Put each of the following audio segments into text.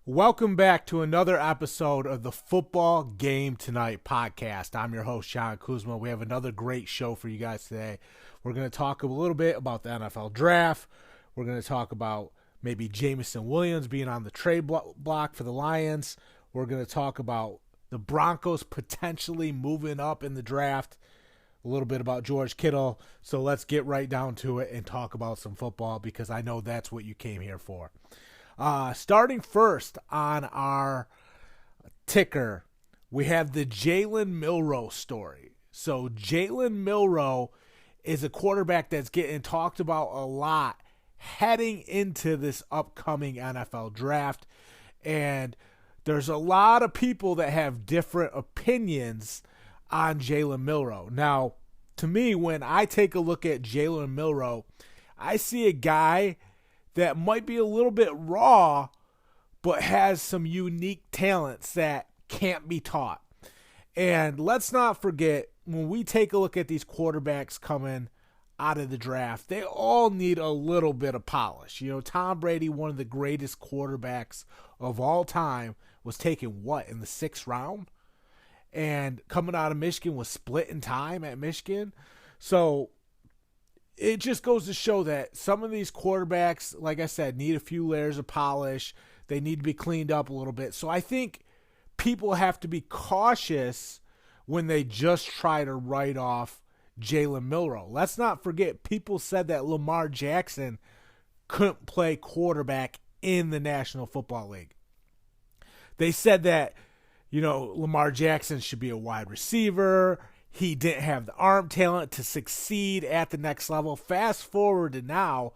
Welcome back to another episode of the Football Game Tonight podcast. I'm your host, John Kuzma. We have another great show for you guys today. We're going to talk a little bit about the NFL draft. We're going to talk about maybe Jameson Williams being on the trade block for the Lions. We're going to talk about the Broncos potentially moving up in the draft. A little bit about George Kittle. So let's get right down to it and talk about some football because I know that's what you came here for. Starting first on our ticker, we have the Jalen Milroe story. So Jalen Milroe is a quarterback that's getting talked about a lot heading into this upcoming NFL draft. And there's a lot of people that have different opinions on Jalen Milroe. Now, to me, when I take a look at Jalen Milroe, I see a guy that might be a little bit raw, but has some unique talents that can't be taught. And let's not forget, when we take a look at these quarterbacks coming out of the draft, they all need a little bit of polish. You know, Tom Brady, one of the greatest quarterbacks of all time, was taken, in the 6th round? And coming out of Michigan was split in time at Michigan. So it just goes to show that some of these quarterbacks, like I said, need a few layers of polish. They need to be cleaned up a little bit. So I think people have to be cautious when they just try to write off Jalen Milroe. Let's not forget, people said that Lamar Jackson couldn't play quarterback in the National Football League. They said that, Lamar Jackson should be a wide receiver. He didn't have the arm talent to succeed at the next level. Fast forward to now,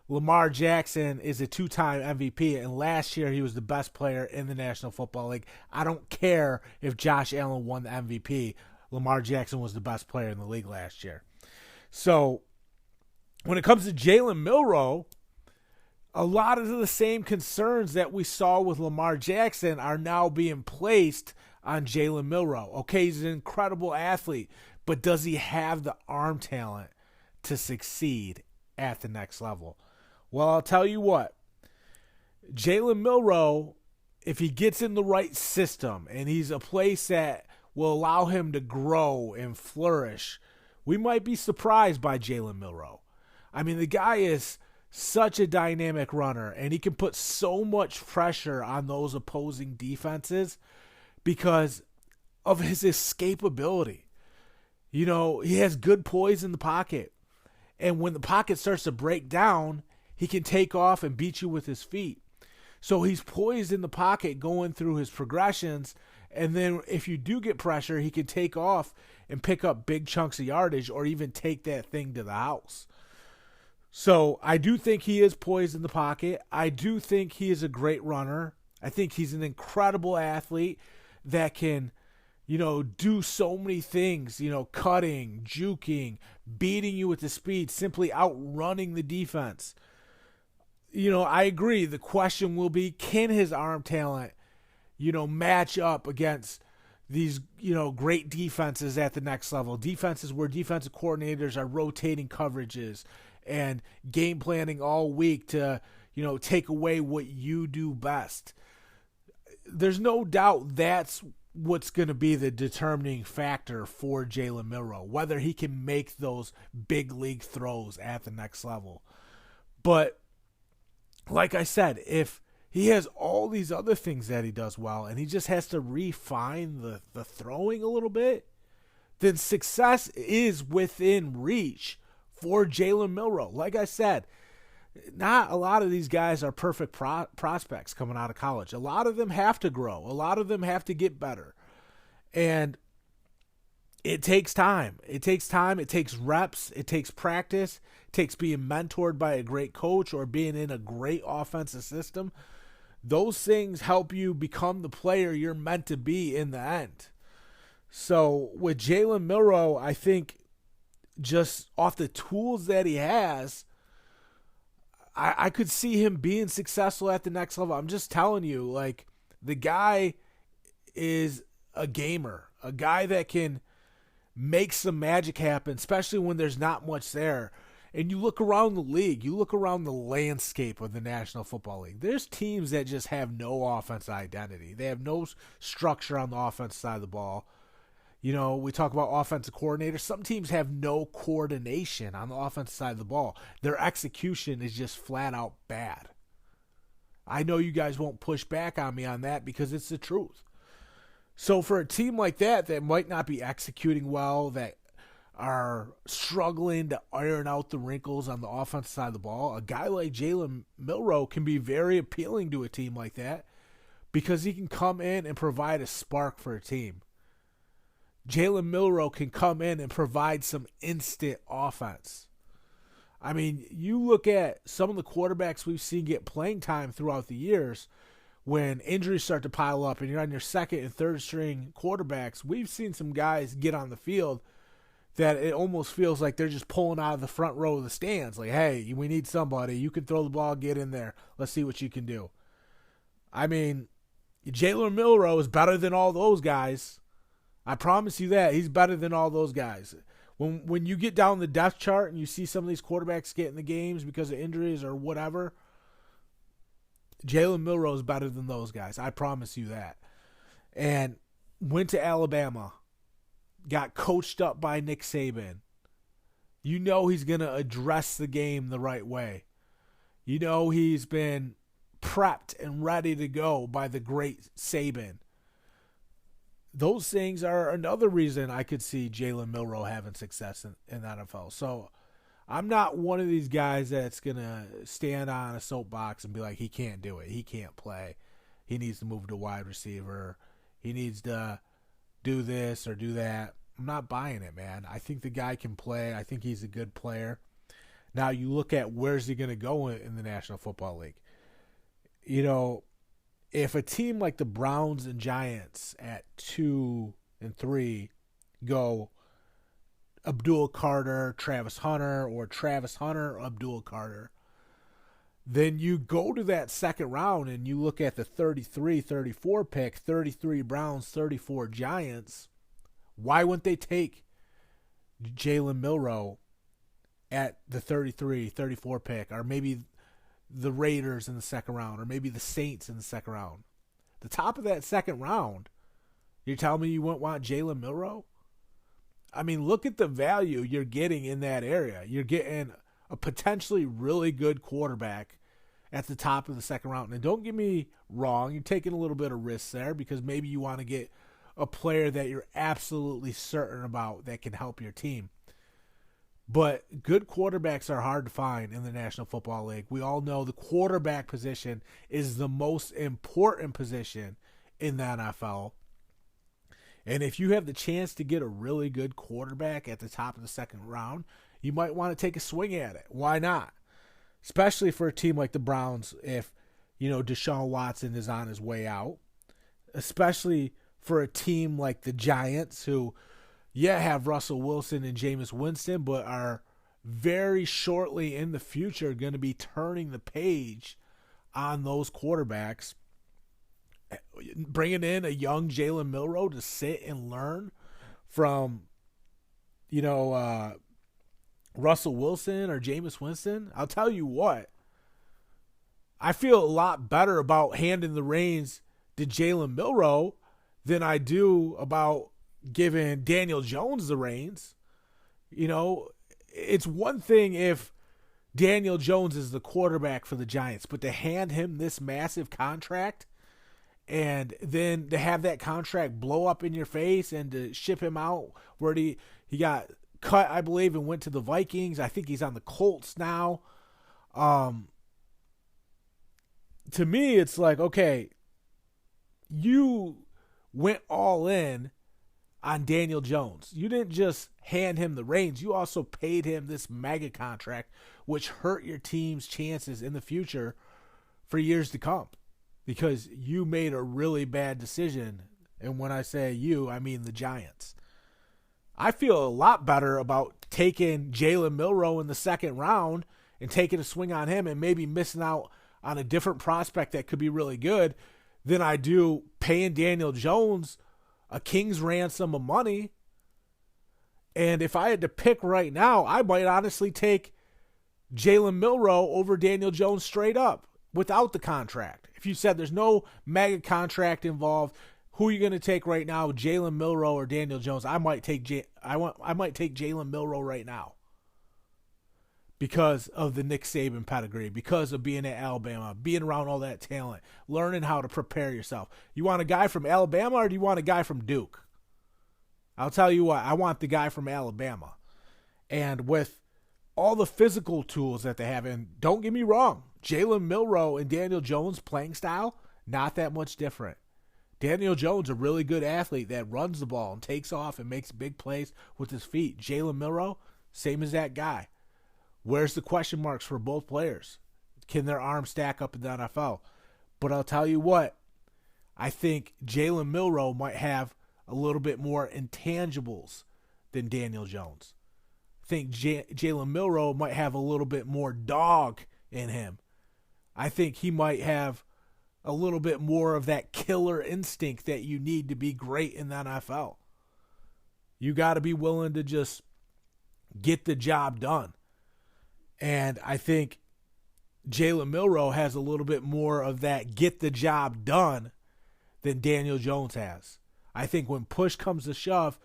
Lamar Jackson is a 2-time MVP, and last year he was the best player in the National Football League. I don't care if Josh Allen won the MVP. Lamar Jackson was the best player in the league last year. So when it comes to Jalen Milroe, a lot of the same concerns that we saw with Lamar Jackson are now being placed on Jalen Milroe. Okay, he's an incredible athlete, but does he have the arm talent to succeed at the next level? Well, I'll tell you what. Jalen Milroe, if he gets in the right system and he's a place that will allow him to grow and flourish, we might be surprised by Jalen Milroe. I mean, the guy is such a dynamic runner, and he can put so much pressure on those opposing defenses because of his escapability. He has good poise in the pocket. And when the pocket starts to break down, he can take off and beat you with his feet. So he's poised in the pocket going through his progressions. And then if you do get pressure, he can take off and pick up big chunks of yardage or even take that thing to the house. So I do think he is poised in the pocket. I do think he is a great runner. I think he's an incredible athlete that can, do so many things, cutting, juking, beating you with the speed, simply outrunning the defense. I agree. The question will be, can his arm talent, match up against these, great defenses at the next level? Defenses where defensive coordinators are rotating coverages and game planning all week to, take away what you do best. There's no doubt that's what's going to be the determining factor for Jalen Milroe, whether he can make those big league throws at the next level. But like I said, if he has all these other things that he does well and he just has to refine the throwing a little bit, then success is within reach for Jalen Milroe. Like I said, not a lot of these guys are perfect prospects coming out of college. A lot of them have to grow. A lot of them have to get better. And it takes time. It takes time. It takes reps. It takes practice. It takes being mentored by a great coach or being in a great offensive system. Those things help you become the player you're meant to be in the end. So with Jalen Milroe, I think just off the tools that he has, I could see him being successful at the next level. I'm just telling you, the guy is a gamer, a guy that can make some magic happen, especially when there's not much there. And you look around the league, you look around the landscape of the National Football League. There's teams that just have no offensive identity. They have no structure on the offensive side of the ball. You know, we talk about offensive coordinators. Some teams have no coordination on the offensive side of the ball. Their execution is just flat out bad. I know you guys won't push back on me on that because it's the truth. So for a team like that might not be executing well, that are struggling to iron out the wrinkles on the offensive side of the ball, a guy like Jalen Milroe can be very appealing to a team like that because he can come in and provide a spark for a team. Jalen Milroe can come in and provide some instant offense. I mean, you look at some of the quarterbacks we've seen get playing time throughout the years when injuries start to pile up and you're on your second and third string quarterbacks. We've seen some guys get on the field that it almost feels like they're just pulling out of the front row of the stands. Like, hey, we need somebody. You can throw the ball, get in there. Let's see what you can do. I mean, Jalen Milroe is better than all those guys. I promise you that. He's better than all those guys. When you get down the depth chart and you see some of these quarterbacks get in the games because of injuries or whatever, Jalen Milroe is better than those guys. I promise you that. And went to Alabama. Got coached up by Nick Saban. You know he's going to address the game the right way. You know he's been prepped and ready to go by the great Saban. Those things are another reason I could see Jalen Milroe having success in the NFL. So I'm not one of these guys that's going to stand on a soapbox and be like, he can't do it. He can't play. He needs to move to wide receiver. He needs to do this or do that. I'm not buying it, man. I think the guy can play. I think he's a good player. Now you look at where's he going to go in the National Football League. You know, if a team like the Browns and Giants at 2 and 3 go Abdul Carter, Travis Hunter, or Travis Hunter, Abdul Carter, then you go to that second round and you look at the 33-34 pick, 33 Browns, 34 Giants. Why wouldn't they take Jalen Milroe at the 33-34 pick, or maybe the Raiders in the second round, or maybe the Saints in the second round? The top of that second round, you're telling me you wouldn't want Jalen Milroe? I mean, look at the value you're getting in that area. You're getting a potentially really good quarterback at the top of the second round. And don't get me wrong, you're taking a little bit of risk there because maybe you want to get a player that you're absolutely certain about that can help your team. But good quarterbacks are hard to find in the National Football League. We all know the quarterback position is the most important position in the NFL. And if you have the chance to get a really good quarterback at the top of the second round, you might want to take a swing at it. Why not? Especially for a team like the Browns if, you know, Deshaun Watson is on his way out. Especially for a team like the Giants who, have Russell Wilson and Jameis Winston, but are very shortly in the future going to be turning the page on those quarterbacks. Bringing in a young Jalen Milroe to sit and learn from, Russell Wilson or Jameis Winston. I'll tell you what, I feel a lot better about handing the reins to Jalen Milroe than I do about giving Daniel Jones the reins. You know, it's one thing if Daniel Jones is the quarterback for the Giants, but to hand him this massive contract and then to have that contract blow up in your face and to ship him out where he got cut, I believe, and went to the Vikings. I think he's on the Colts now. To me, it's like, okay, you went all in on Daniel Jones. You didn't just hand him the reins. You also paid him this mega contract, which hurt your team's chances in the future for years to come because you made a really bad decision. And when I say you, I mean the Giants. I feel a lot better about taking Jalen Milroe in the second round and taking a swing on him and maybe missing out on a different prospect that could be really good than I do paying Daniel Jones a king's ransom of money. And if I had to pick right now, I might honestly take Jalen Milroe over Daniel Jones straight up without the contract. If you said there's no mega contract involved, who are you going to take right now, Jalen Milroe or Daniel Jones? I might take Jalen Milroe right now because of the Nick Saban pedigree, because of being at Alabama, being around all that talent, learning how to prepare yourself. You want a guy from Alabama or do you want a guy from Duke? I'll tell you what, I want the guy from Alabama. And with all the physical tools that they have, and don't get me wrong, Jalen Milroe and Daniel Jones' playing style, not that much different. Daniel Jones, a really good athlete that runs the ball and takes off and makes big plays with his feet. Jalen Milroe, same as that guy. Where's the question marks for both players? Can their arms stack up in the NFL? But I'll tell you what, I think Jalen Milroe might have a little bit more intangibles than Daniel Jones. I think Jalen Milroe might have a little bit more dog in him. I think he might have a little bit more of that killer instinct that you need to be great in the NFL. You got to be willing to just get the job done. And I think Jalen Milroe has a little bit more of that get the job done than Daniel Jones has. I think when push comes to shove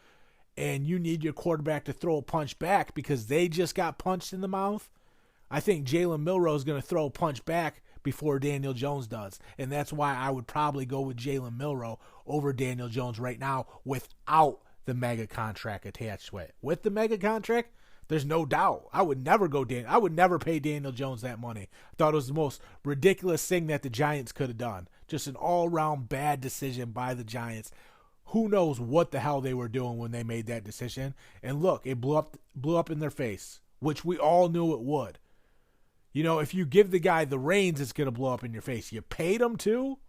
and you need your quarterback to throw a punch back because they just got punched in the mouth, I think Jalen Milroe is going to throw a punch back before Daniel Jones does. And that's why I would probably go with Jalen Milroe over Daniel Jones right now without the mega contract attached to it. With the mega contract, there's no doubt. I would never pay Daniel Jones that money. I thought it was the most ridiculous thing that the Giants could have done. Just an all-around bad decision by the Giants. Who knows what the hell they were doing when they made that decision. And look, it blew up in their face, which we all knew it would. You know, if you give the guy the reins, it's going to blow up in your face. You paid him to?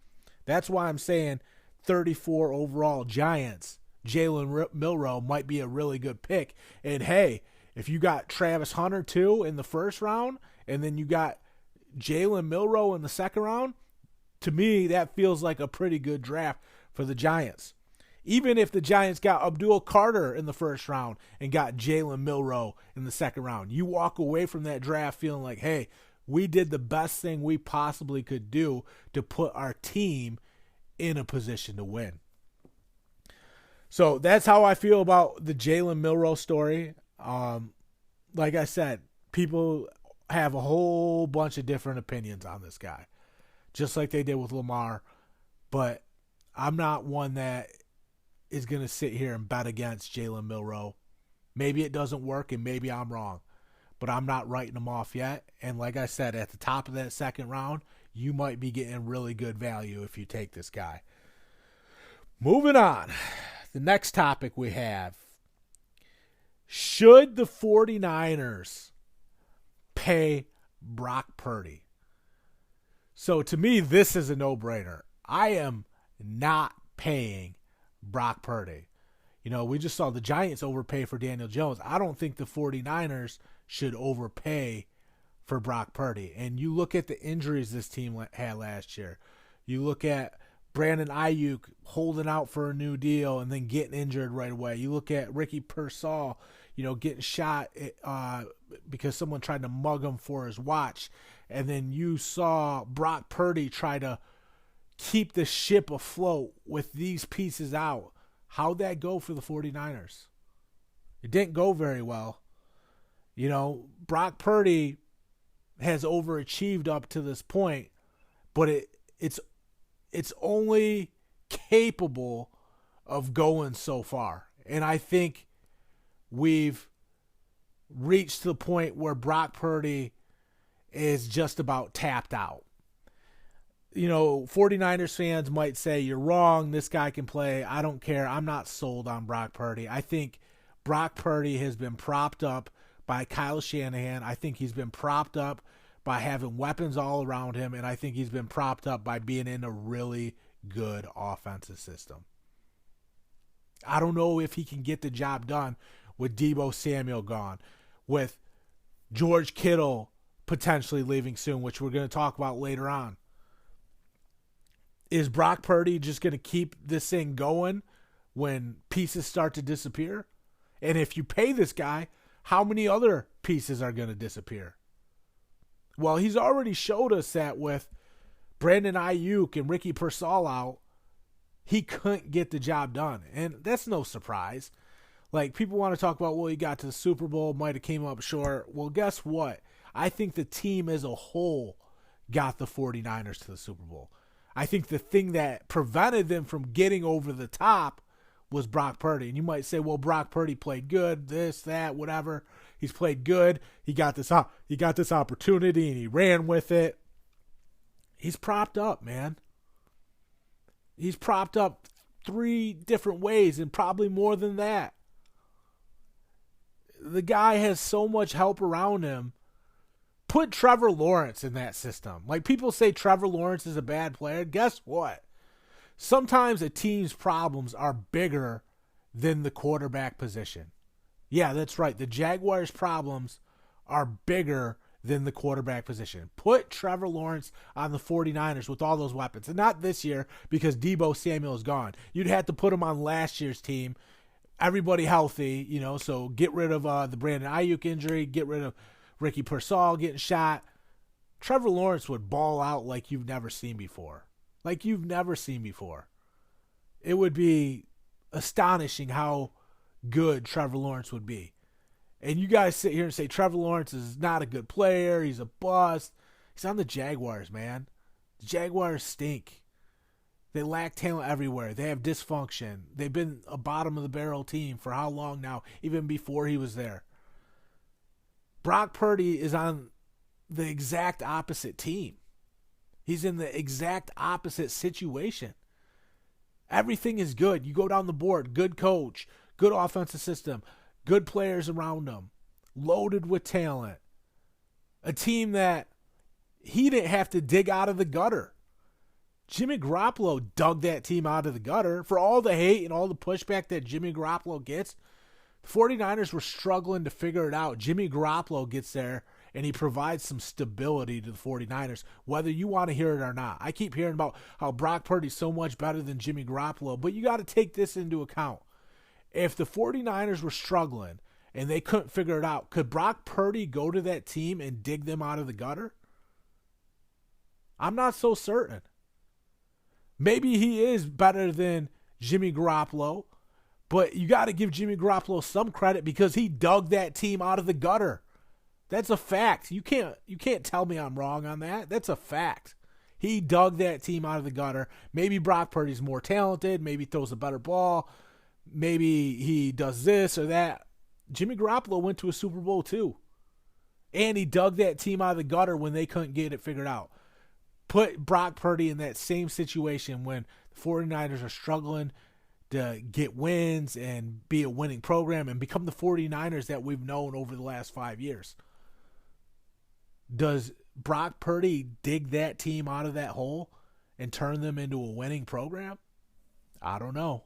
That's why I'm saying 34 overall Giants. Jalen Milroe might be a really good pick. And hey, if you got Travis Hunter too in the first round, and then you got Jalen Milroe in the second round, to me, that feels like a pretty good draft for the Giants. Even if the Giants got Abdul Carter in the first round and got Jalen Milroe in the second round, you walk away from that draft feeling like, hey, we did the best thing we possibly could do to put our team in a position to win. So that's how I feel about the Jalen Milroe story. Like I said, people have a whole bunch of different opinions on this guy, just like they did with Lamar. But I'm not one that is going to sit here and bet against Jalen Milroe. Maybe it doesn't work and maybe I'm wrong, but I'm not writing him off yet. And like I said, at the top of that second round, you might be getting really good value if you take this guy. Moving on. The next topic we have. Should the 49ers pay Brock Purdy? So to me, this is a no-brainer. I am not paying Brock Purdy. You know, we just saw the Giants overpay for Daniel Jones. I don't think the 49ers should overpay for Brock Purdy. And you look at the injuries this team had last year. You look at Brandon Ayuk holding out for a new deal and then getting injured right away. You look at Ricky Pearsall, you know, getting shot because someone tried to mug him for his watch. And then you saw Brock Purdy try to keep the ship afloat with these pieces out. How'd that go for the 49ers? It didn't go very well. You know, Brock Purdy has overachieved up to this point, but it's only capable of going so far. And I think we've reached the point where Brock Purdy is just about tapped out. You know, 49ers fans might say, you're wrong, this guy can play. I don't care. I'm not sold on Brock Purdy. I think Brock Purdy has been propped up by Kyle Shanahan. I think he's been propped up by having weapons all around him, and I think he's been propped up by being in a really good offensive system. I don't know if he can get the job done with Deebo Samuel gone, with George Kittle potentially leaving soon, which we're going to talk about later on. Is Brock Purdy just going to keep this thing going when pieces start to disappear? And if you pay this guy, how many other pieces are going to disappear? Well, he's already showed us that with Brandon Ayuk and Ricky Pearsall out, he couldn't get the job done. And that's no surprise. Like, people want to talk about, well, he got to the Super Bowl, might have came up short. Well, guess what? I think the team as a whole got the 49ers to the Super Bowl. I think the thing that prevented them from getting over the top was Brock Purdy. And you might say, well, Brock Purdy played good, this, that, whatever. He's played good. He got this opportunity and he ran with it. He's propped up, man. He's propped up 3 different ways and probably more than that. The guy has so much help around him. Put Trevor Lawrence in that system. Like, people say Trevor Lawrence is a bad player. Guess what? Sometimes a team's problems are bigger than the quarterback position. Yeah, that's right. The Jaguars' problems are bigger than the quarterback position. Put Trevor Lawrence on the 49ers with all those weapons. And not this year because Deebo Samuel is gone. You'd have to put him on last year's team. Everybody healthy, so get rid of the Brandon Ayuk injury, get rid of Ricky Pearsall getting shot. Trevor Lawrence would ball out like you've never seen before. Like you've never seen before. It would be astonishing how good Trevor Lawrence would be. And you guys sit here and say Trevor Lawrence is not a good player, he's a bust. He's on the Jaguars, man. The Jaguars stink. They lack talent everywhere. They have dysfunction. They've been a bottom-of-the-barrel team for how long now, even before he was there. Brock Purdy is on the exact opposite team. He's in the exact opposite situation. Everything is good. You go down the board, good coach, good offensive system, good players around him, loaded with talent. A team that he didn't have to dig out of the gutter. Jimmy Garoppolo dug that team out of the gutter. For all the hate and all the pushback that Jimmy Garoppolo gets, the 49ers were struggling to figure it out. Jimmy Garoppolo gets there, and he provides some stability to the 49ers, whether you want to hear it or not. I keep hearing about how Brock Purdy's so much better than Jimmy Garoppolo, but you got to take this into account. If the 49ers were struggling and they couldn't figure it out, could Brock Purdy go to that team and dig them out of the gutter? I'm not so certain. Maybe he is better than Jimmy Garoppolo, but you got to give Jimmy Garoppolo some credit because he dug that team out of the gutter. That's a fact. You can't tell me I'm wrong on that. That's a fact. He dug that team out of the gutter. Maybe Brock Purdy's more talented. Maybe throws a better ball. Maybe he does this or that. Jimmy Garoppolo went to a Super Bowl too. And he dug that team out of the gutter when they couldn't get it figured out. Put Brock Purdy in that same situation when the 49ers are struggling to get wins and be a winning program and become the 49ers that we've known over the last 5 years. Does Brock Purdy dig that team out of that hole and turn them into a winning program? I don't know.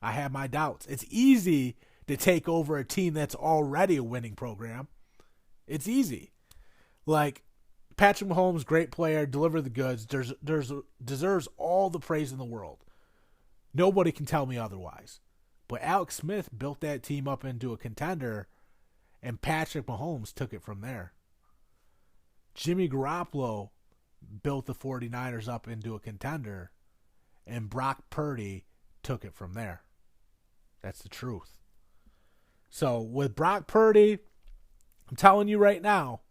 I have my doubts. It's easy to take over a team that's already a winning program. It's easy. Like, Patrick Mahomes, great player, deliver the goods, deserves all the praise in the world. Nobody can tell me otherwise. But Alex Smith built that team up into a contender, and Patrick Mahomes took it from there. Jimmy Garoppolo built the 49ers up into a contender, and Brock Purdy took it from there. That's the truth. So with Brock Purdy, I'm telling you right now,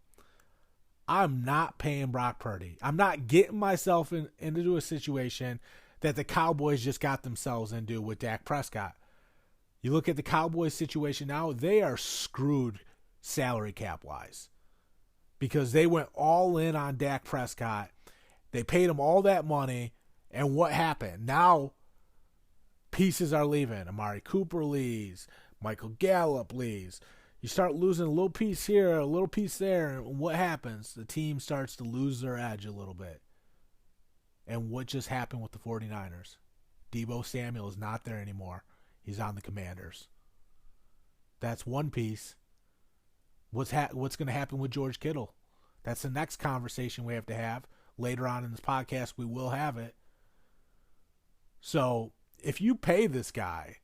I'm not paying Brock Purdy. I'm not getting myself into a situation that the Cowboys just got themselves into with Dak Prescott. You look at the Cowboys situation now, they are screwed salary cap-wise because they went all in on Dak Prescott. They paid him all that money, and what happened? Now pieces are leaving. Amari Cooper leaves. Michael Gallup leaves. You start losing a little piece here, a little piece there, and what happens? The team starts to lose their edge a little bit. And what just happened with the 49ers? Deebo Samuel is not there anymore. He's on the Commanders. That's one piece. What's going to happen with George Kittle? That's the next conversation we have to have. Later on in this podcast, we will have it. So, if you pay this guy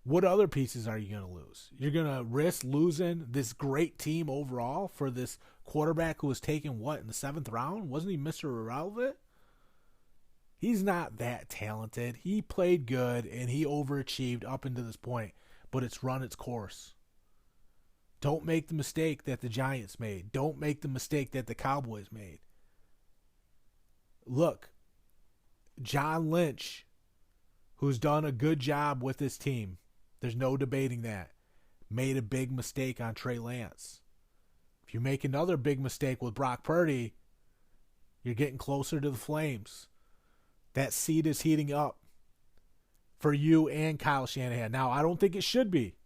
What other pieces are you going to lose? You're going to risk losing this great team overall for this quarterback who was taken, in the 7th round? Wasn't he Mr. Irrelevant? He's not that talented. He played good, and he overachieved up until this point, but it's run its course. Don't make the mistake that the Giants made. Don't make the mistake that the Cowboys made. Look, John Lynch, who's done a good job with this team, there's no debating that, made a big mistake on Trey Lance. If you make another big mistake with Brock Purdy, you're getting closer to the flames. That seat is heating up for you and Kyle Shanahan. Now, I don't think it should be.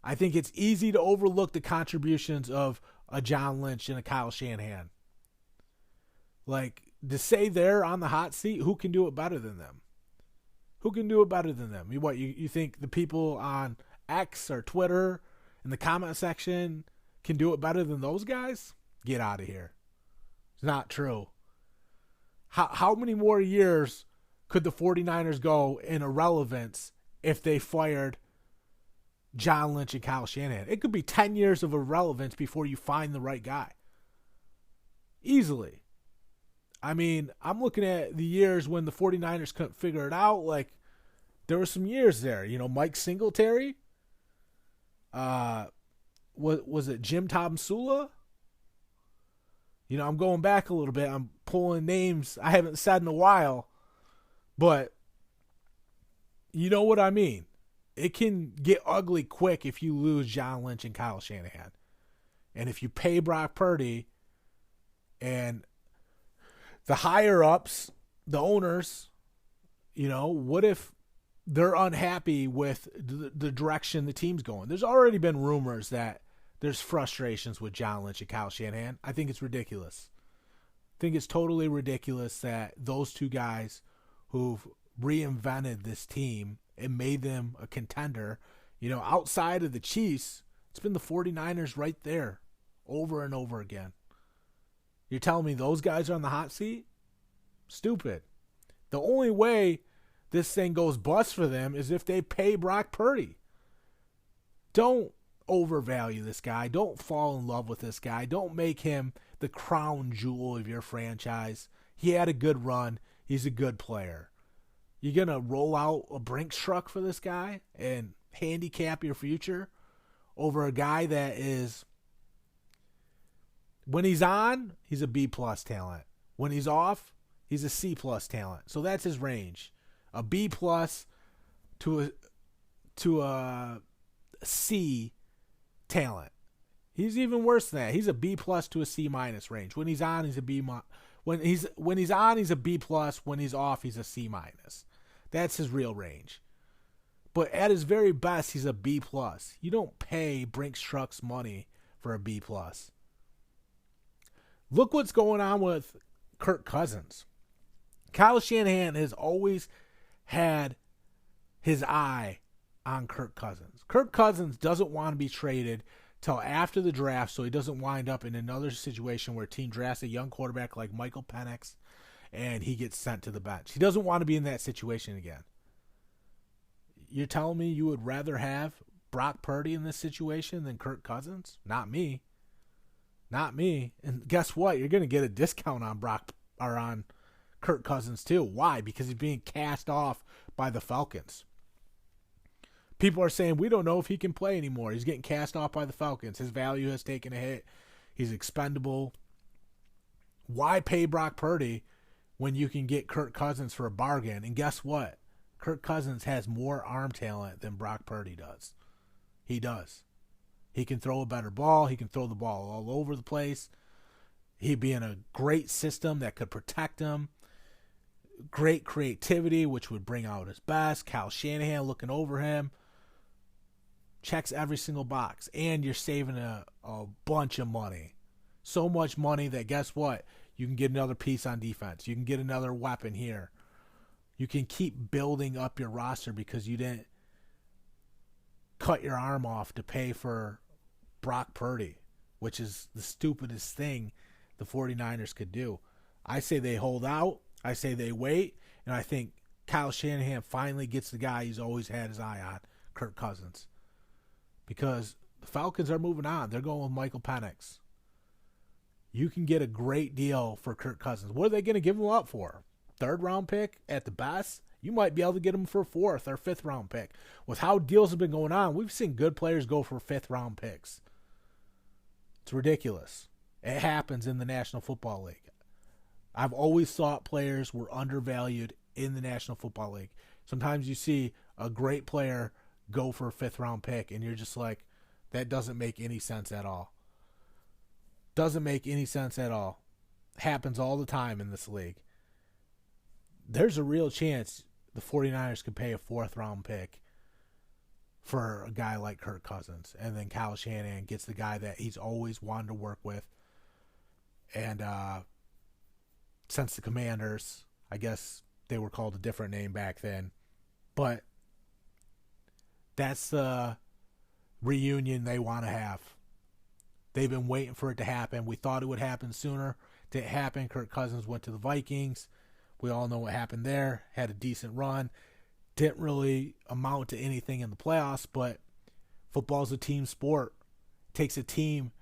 I think it's easy to overlook the contributions of a John Lynch and a Kyle Shanahan. Like, to say they're on the hot seat, who can do it better than them? Who can do it better than them? You think the people on X or Twitter in the comment section can do it better than those guys? Get out of here. It's not true. How many more years could the 49ers go in irrelevance if they fired John Lynch and Kyle Shanahan? It could be 10 years of irrelevance before you find the right guy. Easily. I mean, I'm looking at the years when the 49ers couldn't figure it out. Like, there were some years there. Mike Singletary. Was it Jim Tomsula? I'm going back a little bit. I'm pulling names I haven't said in a while. But you know what I mean. It can get ugly quick if you lose John Lynch and Kyle Shanahan. And if you pay Brock Purdy and the higher-ups, the owners, what if they're unhappy with the direction the team's going? There's already been rumors that there's frustrations with John Lynch and Kyle Shanahan. I think it's ridiculous. I think it's totally ridiculous that those two guys who've reinvented this team and made them a contender, outside of the Chiefs, it's been the 49ers right there over and over again. You're telling me those guys are on the hot seat? Stupid. The only way this thing goes bust for them is if they pay Brock Purdy. Don't overvalue this guy. Don't fall in love with this guy. Don't make him the crown jewel of your franchise. He had a good run. He's a good player. You're going to roll out a Brinks truck for this guy and handicap your future over a guy that is, when he's on, he's a B-plus talent. When he's off, he's a C-plus talent. So that's his range. A B-plus to a C talent. He's even worse than that. He's a B-plus to a C-minus range. When he's on, he's a B-. When he's on, he's a B-plus. When he's off, he's a C-minus. That's his real range. But at his very best, he's a B-plus. You don't pay Brinks Trucks money for a B-plus. Look what's going on with Kirk Cousins. Kyle Shanahan has always had his eye on Kirk Cousins. Kirk Cousins doesn't want to be traded till after the draft so he doesn't wind up in another situation where a team drafts a young quarterback like Michael Penix and he gets sent to the bench. He doesn't want to be in that situation again. You're telling me you would rather have Brock Purdy in this situation than Kirk Cousins? Not me. Not me. And guess what? You're going to get a discount on on Kirk Cousins too. Why? Because he's being cast off by the Falcons. People are saying we don't know if he can play anymore. He's getting cast off by the Falcons. His value has taken a hit. He's expendable. Why pay Brock Purdy when you can get Kirk Cousins for a bargain? And guess what? Kirk Cousins has more arm talent than Brock Purdy does. He does. He can throw a better ball. He can throw the ball all over the place. He'd be in a great system that could protect him. Great creativity, which would bring out his best. Kyle Shanahan looking over him. Checks every single box. And you're saving a bunch of money. So much money that guess what? You can get another piece on defense. You can get another weapon here. You can keep building up your roster because you didn't cut your arm off to pay for Brock Purdy, which is the stupidest thing the 49ers could do. I say they hold out. I say they wait. And I think Kyle Shanahan finally gets the guy he's always had his eye on, Kirk Cousins, because the Falcons are moving on. They're going with Michael Penix. You can get a great deal for Kirk Cousins. What are they going to give him up for? Third round pick at the best? You might be able to get him for a fourth or fifth round pick. With how deals have been going on, we've seen good players go for fifth round picks. It's ridiculous. It happens in the National Football League. I've always thought players were undervalued in the National Football League. Sometimes you see a great player go for a fifth round pick and you're just like, that doesn't make any sense at all. Doesn't make any sense at all. Happens all the time in this league. There's a real chance the 49ers could pay a fourth round pick for a guy like Kirk Cousins. And then Kyle Shanahan gets the guy that he's always wanted to work with. And since the Commanders, I guess they were called a different name back then. But that's the reunion they want to have. They've been waiting for it to happen. We thought it would happen sooner. Didn't happen. Kirk Cousins went to the Vikings. We all know what happened there. Had a decent run. Didn't really amount to anything in the playoffs, but football's a team sport. It takes a team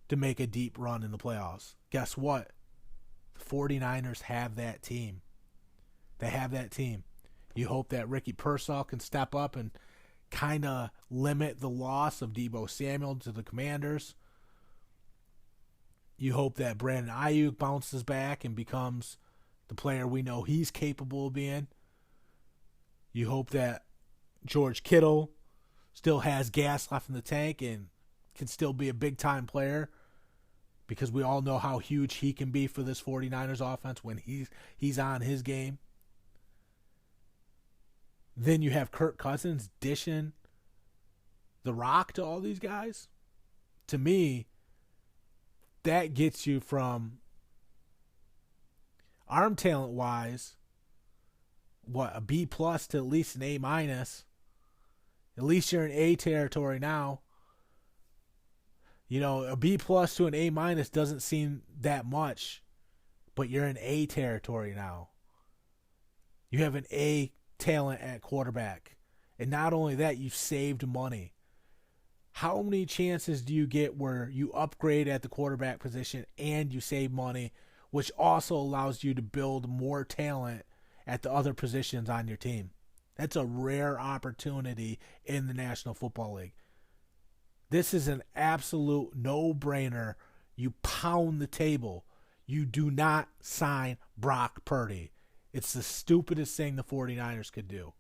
to make a deep run in the playoffs. Guess what? The 49ers have that team. They have that team. You hope that Ricky Pearsall can step up and kind of limit the loss of Deebo Samuel to the Commanders. You hope that Brandon Ayuk bounces back and becomes the player we know he's capable of being. You hope that George Kittle still has gas left in the tank and can still be a big-time player, because we all know how huge he can be for this 49ers offense when he's on his game. Then you have Kirk Cousins dishing the rock to all these guys. To me, that gets you from arm talent-wise, a B plus to at least an A minus. At least you're in A territory now. You know, a B plus to an A minus doesn't seem that much, but you're in A territory now. You have an A talent at quarterback. And not only that, you've saved money. How many chances do you get where you upgrade at the quarterback position and you save money, which also allows you to build more talent at the other positions on your team? That's a rare opportunity in the National Football League. This is an absolute no-brainer. You pound the table. You do not sign Brock Purdy. It's the stupidest thing the 49ers could do.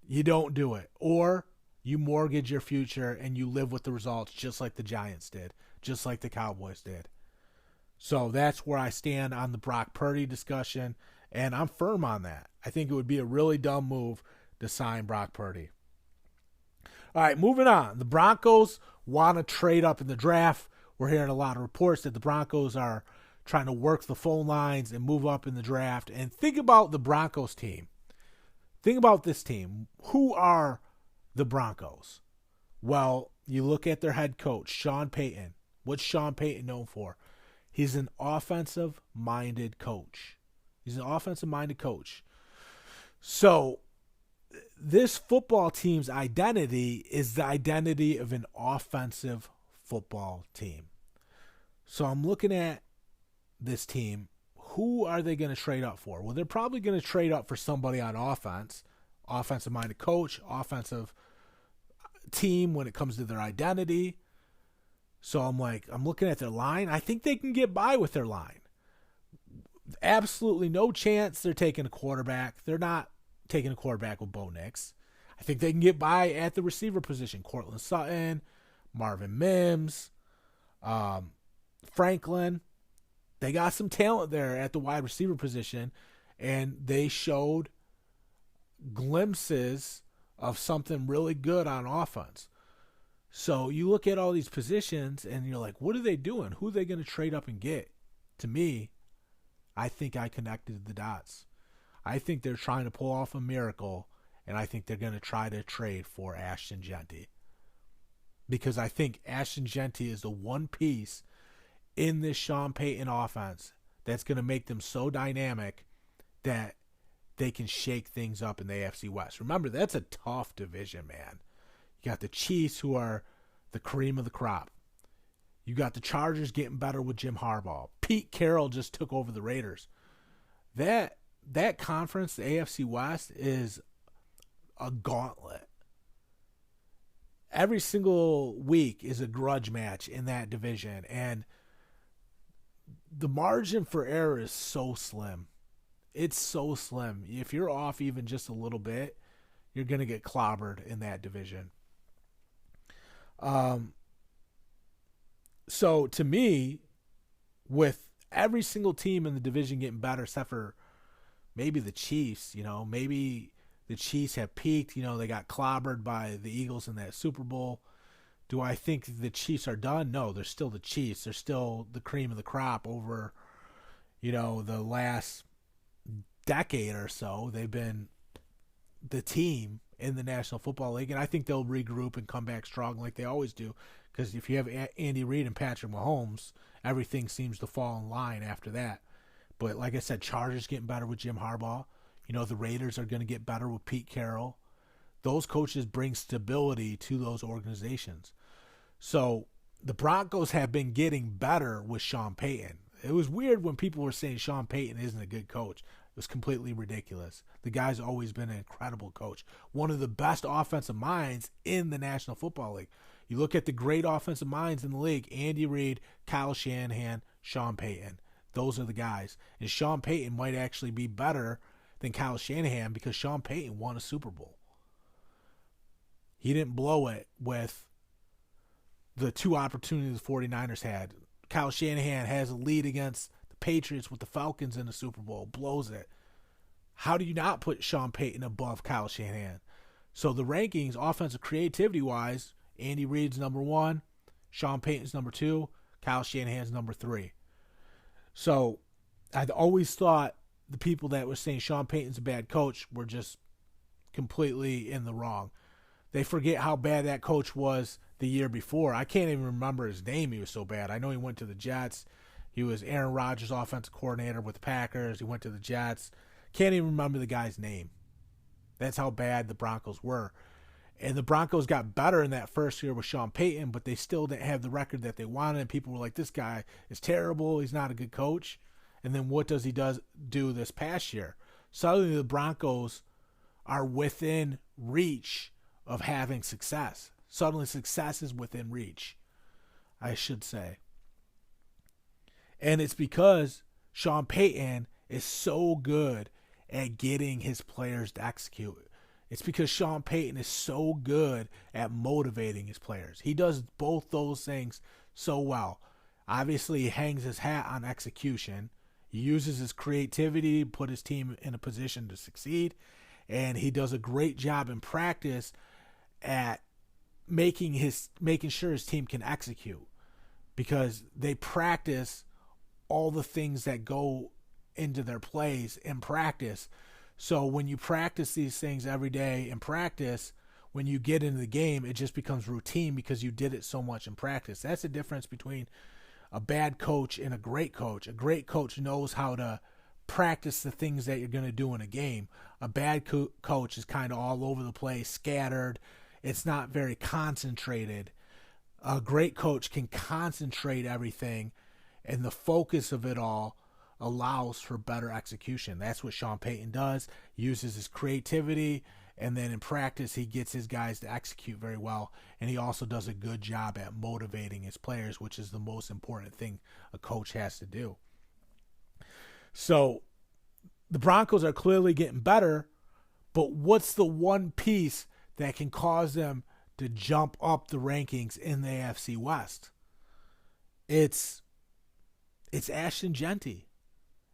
You don't do it. Or you mortgage your future and you live with the results just like the Giants did, just like the Cowboys did. So that's where I stand on the Brock Purdy discussion, and I'm firm on that. I think it would be a really dumb move to sign Brock Purdy. All right, moving on. The Broncos want to trade up in the draft. We're hearing a lot of reports that the Broncos are trying to work the phone lines and move up in the draft. And think about the Broncos team. Think about this team. Who are the Broncos? Well, you look at their head coach, Sean Payton. What's Sean Payton known for? He's an offensive-minded coach. He's an offensive-minded coach. So this football team's identity is the identity of an offensive football team. So I'm looking at this team. Who are they going to trade up for? Well, they're probably going to trade up for somebody on offense. Offensive-minded coach, offensive team when it comes to their identity. So I'm looking at their line. I think they can get by with their line. Absolutely no chance they're taking a quarterback. They're not taking a quarterback with Bo Nix. I think they can get by at the receiver position. Cortland Sutton, Marvin Mims, Franklin. They got some talent there at the wide receiver position, and they showed glimpses of something really good on offense. So you look at all these positions, and you're like, what are they doing? Who are they going to trade up and get? To me, I think I connected the dots. I think they're trying to pull off a miracle, and I think they're going to try to trade for Ashton Jeanty. Because I think Ashton Jeanty is the one piece in this Sean Payton offense that's going to make them so dynamic that they can shake things up in the AFC West. Remember, that's a tough division, man. You got the Chiefs, who are the cream of the crop. You got the Chargers getting better with Jim Harbaugh. Pete Carroll just took over the Raiders. That conference, the AFC West, is a gauntlet. Every single week is a grudge match in that division, and the margin for error is so slim. It's so slim. If you're off even just a little bit, you're going to get clobbered in that division. So to me, with every single team in the division getting better, except for maybe the Chiefs, maybe the Chiefs have peaked. They got clobbered by the Eagles in that Super Bowl. Do I think the Chiefs are done? No, they're still the Chiefs. They're still the cream of the crop over, the last decade or so. They've been the team in the National Football League, and I think they'll regroup and come back strong like they always do, because if you have Andy Reid and Patrick Mahomes, everything seems to fall in line after that. But like I said, Chargers getting better with Jim Harbaugh. The Raiders are going to get better with Pete Carroll. Those coaches bring stability to those organizations. So the Broncos have been getting better with Sean Payton. It was weird when people were saying Sean Payton isn't a good coach. It was completely ridiculous. The guy's always been an incredible coach. One of the best offensive minds in the National Football League. You look at the great offensive minds in the league: Andy Reid, Kyle Shanahan, Sean Payton. Those are the guys. And Sean Payton might actually be better than Kyle Shanahan because Sean Payton won a Super Bowl. He didn't blow it with the two opportunities the 49ers had. Kyle Shanahan has a lead against the Patriots with the Falcons in the Super Bowl, blows it. How do you not put Sean Payton above Kyle Shanahan? So the rankings, offensive creativity-wise, Andy Reid's number 1, Sean Payton's number 2, Kyle Shanahan's number 3. So I'd always thought the people that were saying Sean Payton's a bad coach were just completely in the wrong. They forget how bad that coach was the year before. I can't even remember his name. He was so bad. I know he went to the Jets. He was Aaron Rodgers' offensive coordinator with the Packers. He went to the Jets. Can't even remember the guy's name. That's how bad the Broncos were. And the Broncos got better in that first year with Sean Payton, but they still didn't have the record that they wanted. And people were like, this guy is terrible. He's not a good coach. And then what does he do this past year? Suddenly the Broncos are within reach of having success. Suddenly success is within reach, I should say. And it's because Sean Payton is so good at getting his players to execute. It's because Sean Payton is so good at motivating his players. He does both those things so well. Obviously, he hangs his hat on execution. He uses his creativity to put his team in a position to succeed. And he does a great job in practice at making sure his team can execute, because they practice all the things that go into their plays in practice. So when you practice these things every day in practice, when you get into the game, it just becomes routine because you did it so much in practice. That's the difference between a bad coach and a great coach. A great coach knows how to practice the things that you're going to do in a game. A bad coach is kind of all over the place, scattered. It's not very concentrated. A great coach can concentrate everything, and the focus of it all allows for better execution. That's what Sean Payton does. He uses his creativity, and then in practice he gets his guys to execute very well, and he also does a good job at motivating his players, which is the most important thing a coach has to do. So the Broncos are clearly getting better, but what's the one piece that can cause them to jump up the rankings in the AFC West? It's Ashton Genty.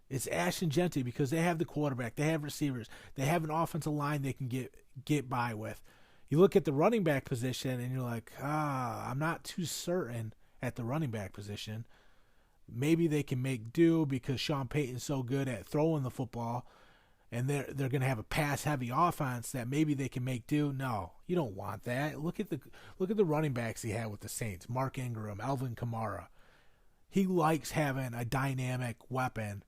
It's Ashton Genty, because they have the quarterback, they have receivers, they have an offensive line they can get by with. You look at the running back position and you're like, I'm not too certain at the running back position. Maybe they can make do because Sean Payton's so good at throwing the football, and they're going to have a pass-heavy offense that maybe they can make do. No, you don't want that. Look at the running backs he had with the Saints: Mark Ingram, Alvin Kamara. He likes having a dynamic weapon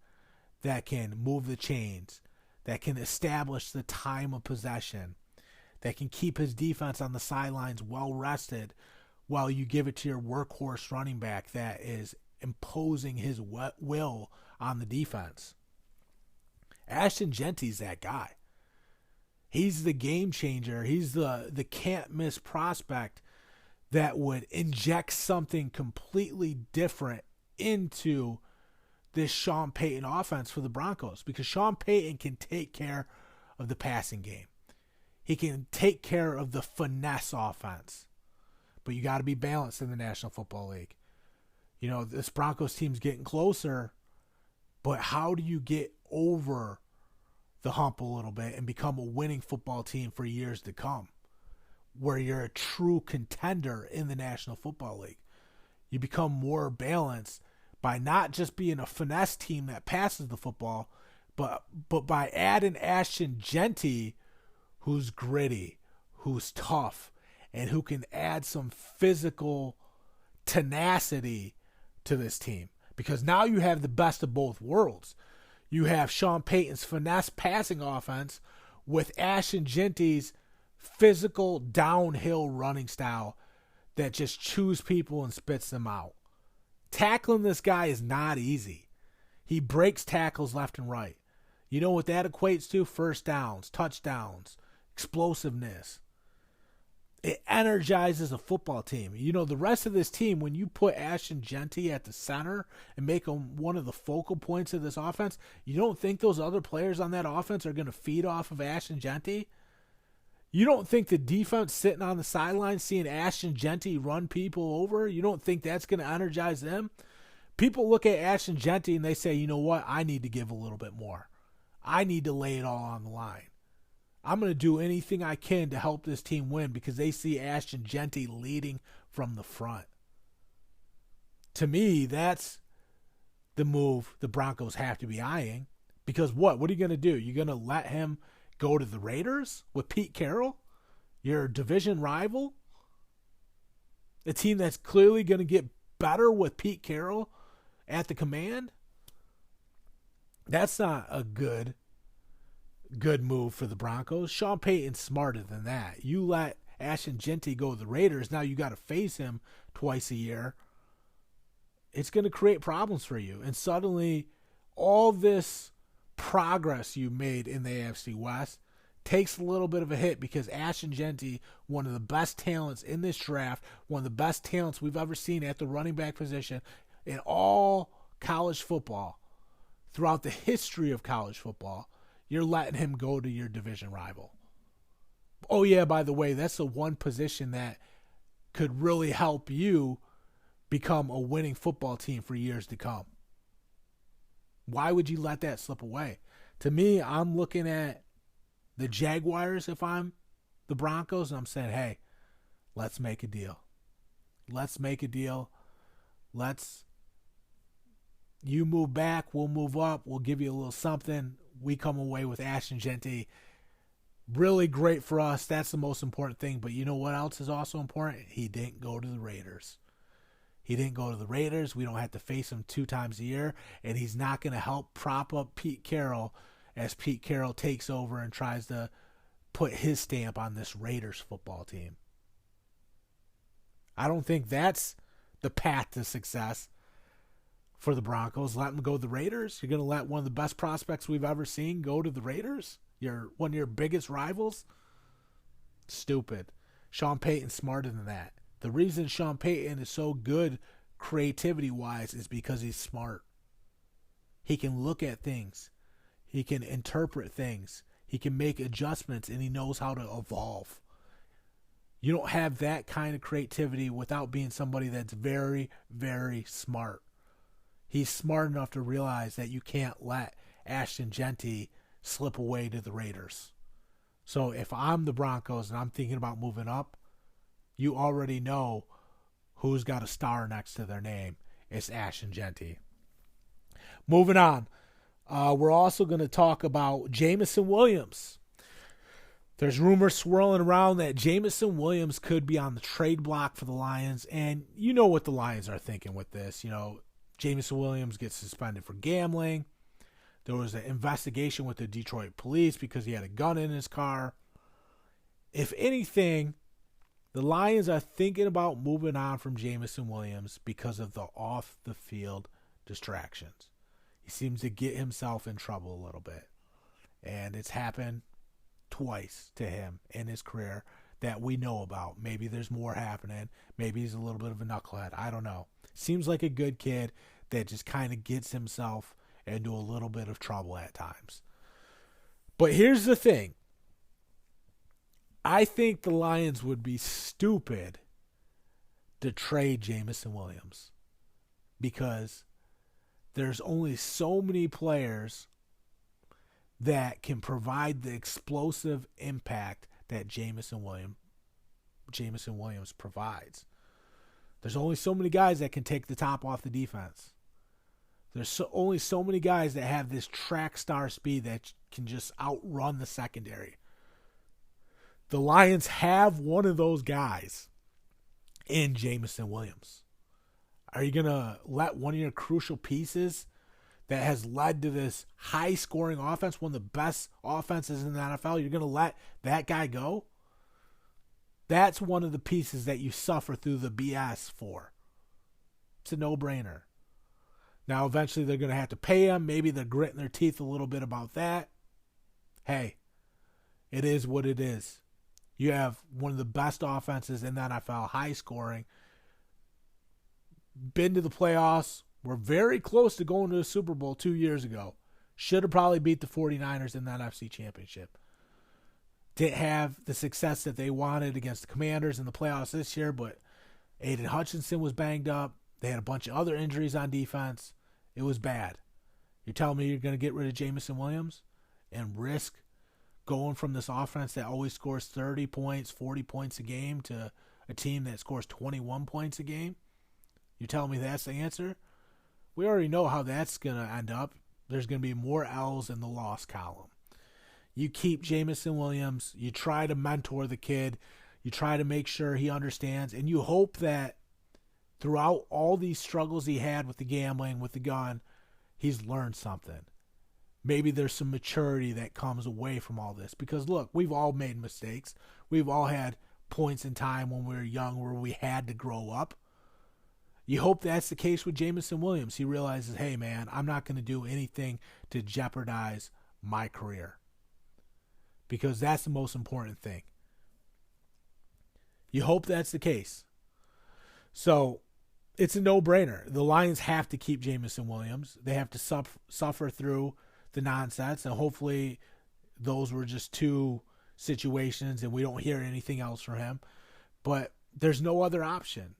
that can move the chains, that can establish the time of possession, that can keep his defense on the sidelines well rested while you give it to your workhorse running back that is imposing his will on the defense. Ashton Genty's that guy. He's the game changer. He's the can't miss prospect that would inject something completely different into this Sean Payton offense for the Broncos, because Sean Payton can take care of the passing game. He can take care of the finesse offense. But you got to be balanced in the National Football League. You know, this Broncos team's getting closer, but how do you get over the hump a little bit and become a winning football team for years to come, where you're a true contender in the National Football League? You become more balanced by not just being a finesse team that passes the football, but by adding Ashton Genty, who's gritty, who's tough, and who can add some physical tenacity to this team. Because now you have the best of both worlds. You have Sean Payton's finesse passing offense with Ashton Genty's physical downhill running style that just chews people and spits them out. Tackling this guy is not easy. He breaks tackles left and right. You know what that equates to? First downs, touchdowns, explosiveness. It energizes a football team. You know, the rest of this team, when you put Ashton Genty at the center and make him one of the focal points of this offense, you don't think those other players on that offense are going to feed off of Ashton Genty? You don't think the defense sitting on the sideline seeing Ashton Genty run people over, you don't think that's going to energize them? People look at Ashton Genty and they say, you know what, I need to give a little bit more. I need to lay it all on the line. I'm going to do anything I can to help this team win because they see Ashton Genty leading from the front. To me, that's the move the Broncos have to be eyeing. Because what? What are you going to do? You're going to let him go to the Raiders with Pete Carroll, your division rival? A team that's clearly going to get better with Pete Carroll at the command? That's not a good move for the Broncos. Sean Payton's smarter than that. You let Ashton Genty go to the Raiders, now you got to face him twice a year. It's going to create problems for you. And suddenly, all this progress you made in the AFC West takes a little bit of a hit because Ashton Genty, one of the best talents in this draft, one of the best talents we've ever seen at the running back position in all college football, throughout the history of college football, you're letting him go to your division rival. Oh yeah, by the way, that's the one position that could really help you become a winning football team for years to come. Why would you let that slip away? To me, I'm looking at the Jaguars if I'm the Broncos, and I'm saying, hey, let's make a deal. Let's make a deal. You move back, we'll move up, we'll give you a little something. We come away with Ashton Genty. Really great for us. That's the most important thing. But you know what else is also important? He didn't go to the Raiders. He didn't go to the Raiders. We don't have to face him 2 times a year. And he's not going to help prop up Pete Carroll as Pete Carroll takes over and tries to put his stamp on this Raiders football team. I don't think that's the path to success for the Broncos. Let them go to the Raiders? You're going to let one of the best prospects we've ever seen go to the Raiders? One of your biggest rivals? Stupid. Sean Payton's smarter than that. The reason Sean Payton is so good creativity-wise is because he's smart. He can look at things. He can interpret things. He can make adjustments, and he knows how to evolve. You don't have that kind of creativity without being somebody that's very, very smart. He's smart enough to realize that you can't let Ashton Genty slip away to the Raiders. So if I'm the Broncos and I'm thinking about moving up, you already know who's got a star next to their name. It's Ashton Genty. Moving on. We're also going to talk about Jameson Williams. There's rumors swirling around that Jameson Williams could be on the trade block for the Lions. And you know what the Lions are thinking with this. You know, Jameson Williams gets suspended for gambling. There was an investigation with the Detroit police because he had a gun in his car. If anything, the Lions are thinking about moving on from Jameson Williams because of the off-the-field distractions. He seems to get himself in trouble a little bit. And it's happened twice to him in his career that we know about. Maybe there's more happening. Maybe he's a little bit of a knucklehead. I don't know. Seems like a good kid that just kind of gets himself into a little bit of trouble at times. But here's the thing. I think the Lions would be stupid to trade Jameson Williams because there's only so many players that can provide the explosive impact that Jameson Williams provides. There's only so many guys that can take the top off the defense. There's only so many guys that have this track star speed that can just outrun the secondary. The Lions have one of those guys in Jameson Williams. Are you going to let one of your crucial pieces that has led to this high-scoring offense, one of the best offenses in the NFL, you're going to let that guy go? That's one of the pieces that you suffer through the BS for. It's a no-brainer. Now, eventually, they're going to have to pay him. Maybe they're gritting their teeth a little bit about that. Hey, it is what it is. You have one of the best offenses in the NFL, high-scoring. Been to the playoffs. We're very close to going to a Super Bowl 2 years ago. Should have probably beat the 49ers in that NFC Championship. Didn't have the success that they wanted against the Commanders in the playoffs this year, but Aiden Hutchinson was banged up. They had a bunch of other injuries on defense. It was bad. You're telling me you're going to get rid of Jameson Williams and risk going from this offense that always scores 30 points, 40 points a game to a team that scores 21 points a game? You're telling me that's the answer? We already know how that's going to end up. There's going to be more L's in the loss column. You keep Jameson Williams. You try to mentor the kid. You try to make sure he understands. And you hope that throughout all these struggles he had with the gambling, with the gun, he's learned something. Maybe there's some maturity that comes away from all this. Because, look, we've all made mistakes. We've all had points in time when we were young where we had to grow up. You hope that's the case with Jameson Williams. He realizes, hey, man, I'm not going to do anything to jeopardize my career. Because that's the most important thing. You hope that's the case. So, it's a no-brainer. The Lions have to keep Jameson Williams. They have to suffer through the nonsense, and hopefully those were just two situations and we don't hear anything else from him. But there's no other option.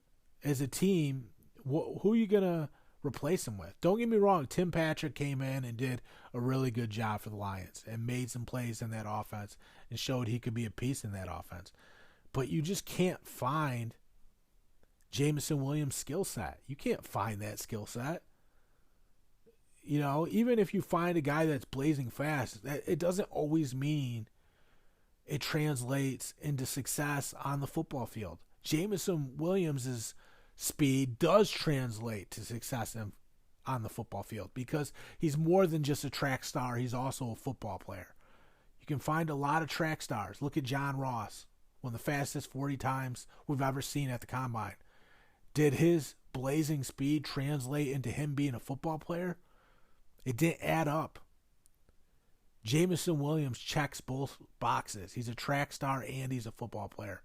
As a team, who are you going to replace him with? Don't get me wrong. Tim Patrick came in and did a really good job for the Lions and made some plays in that offense and showed he could be a piece in that offense. But you just can't find Jameson Williams' skill set. You can't find that skill set. You know, even if you find a guy that's blazing fast, it doesn't always mean it translates into success on the football field. Jameson Williams' speed does translate to success on the football field because he's more than just a track star. He's also a football player. You can find a lot of track stars. Look at John Ross, one of the fastest 40 times we've ever seen at the Combine. Did his blazing speed translate into him being a football player? It didn't add up. Jameson Williams checks both boxes. He's a track star and he's a football player.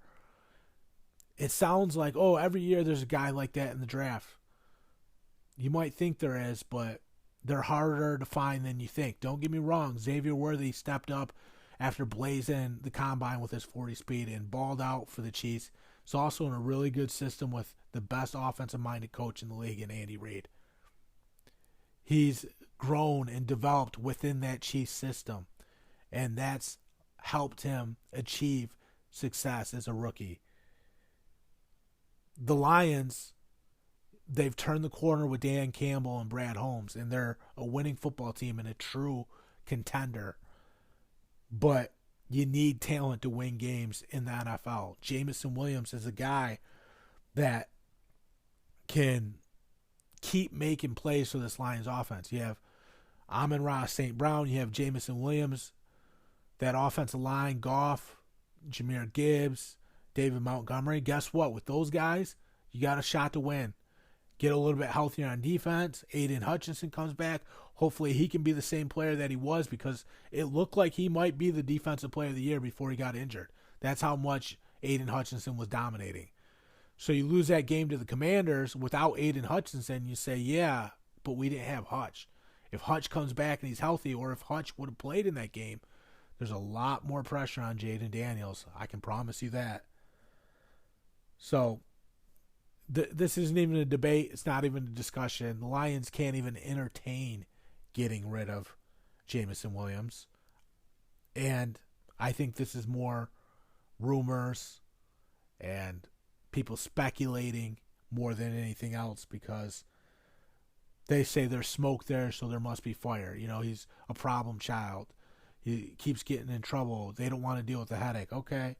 It sounds like, oh, every year there's a guy like that in the draft. You might think there is, but they're harder to find than you think. Don't get me wrong. Xavier Worthy stepped up after blazing the Combine with his 40 speed and balled out for the Chiefs. He's also in a really good system with the best offensive-minded coach in the league in Andy Reid. He's grown and developed within that Chiefs system, and that's helped him achieve success as a rookie. The Lions, they've turned the corner with Dan Campbell and Brad Holmes, and they're a winning football team and a true contender. But you need talent to win games in the NFL. Jameson Williams is a guy that can keep making plays for this Lions offense. You have Amon-Ra St. Brown, you have Jamison Williams, that offensive line, Goff, Jahmyr Gibbs, David Montgomery. Guess what? With those guys, you got a shot to win. Get a little bit healthier on defense. Aiden Hutchinson comes back. Hopefully he can be the same player that he was, because it looked like he might be the defensive player of the year before he got injured. That's how much Aiden Hutchinson was dominating. So you lose that game to the Commanders without Aiden Hutchinson, you say, yeah, but we didn't have Hutch. If Hutch comes back and he's healthy, or if Hutch would have played in that game, there's a lot more pressure on Jaden Daniels. I can promise you that. So this isn't even a debate. It's not even a discussion. The Lions can't even entertain getting rid of Jamison Williams. And I think this is more rumors and people speculating more than anything else, because they say there's smoke there, so there must be fire. You know, he's a problem child. He keeps getting in trouble. They don't want to deal with the headache. Okay,